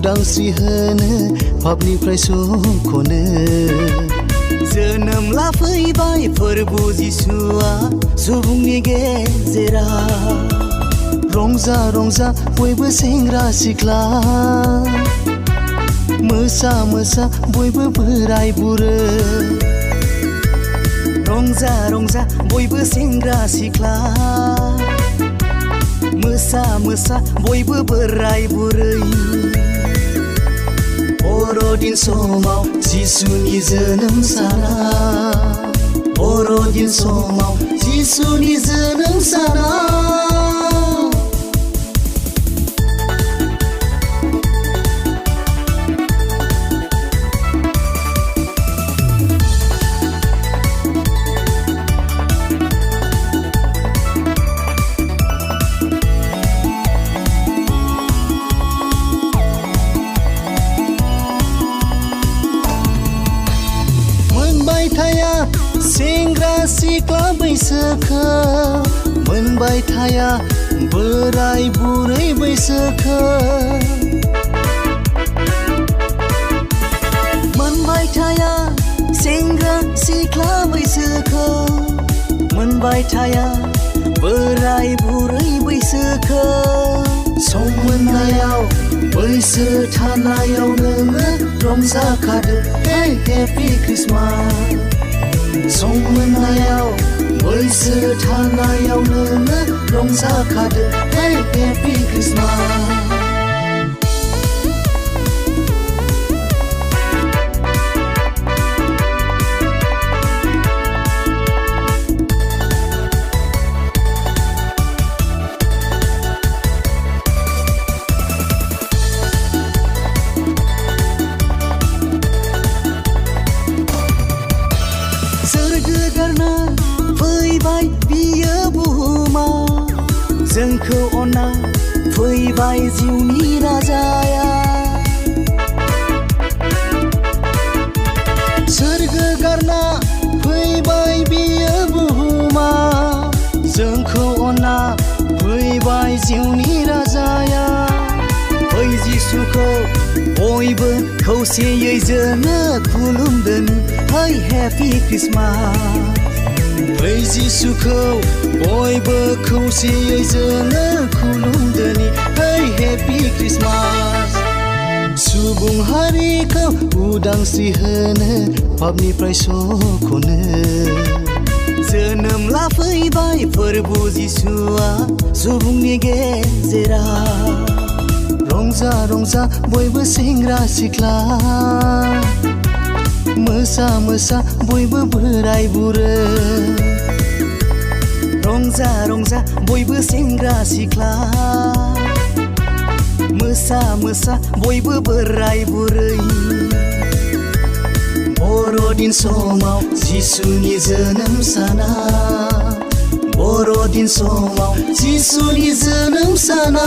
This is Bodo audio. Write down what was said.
उदांस्रि होनो पापनिफ्राय सुख'नो जोनोम लाफैबाय फोरबु जिसुआ सुबुंनि गेजेराव रंजा रंजा बयबो सेंग्रा सिख्ला मोसा मोसा बयबो बोराय बुरै रंजा रंजा बयबो सेंग्रा सिख्ला मोसा मोसा बयबो बोराय बुरै बर'दिन समाव जिसुनि जोनोम साना बर'दिन समाव जिसुनि जोनोम साना सेंग्रा सिख्ला बैसोखो मोनबाय थाया बोराय बुरै बैसोखो मोनबाय थाया सेंग्रा सिख्ला बैसोखो मोनबाय थाया बोराय बुरै बैसोखो सम मोननायाव बैसो थानायाव नोङो रंजाखादो हेपि क्रिसमास सम मोननायाव बैसो थानायाव नोङो रंजाखादो हेपि क्रिसमास फैबाय बियो बुहुमा जोंखौ अनना फैबाय जिउनि राजाया सोरगो गारना फैबाय बियो बुहुमा जोंखौ अनना फैबाय जिउनि राजाया फै जिसुखौ बयबो खौसेयै जोङो खुलुमदोनि हेपि क्रिसमास फै जिसुखौ बयबो खौसेयै जोङो खुलुमदोनि हेपि क्रिसमास सुबुं हारिखौ उदांस्रि होनो पापनिफ्राय सुख'नो जोनोम लाफैबाय फोरबु जिसुआ सुबुंनि गेजेराव रंजा रंजा बयबो सेंग्रा सिख्ला मोसा मोसा बयबो बोराय बुरै रंजा रंजा बयबो सेंग्रा सिख्ला मोसा मोसा बयबो बोराय बुरै बर'दिन समाव जिसुनि जोनोम साना बर'दिन समाव जिसुनि जोनोम साना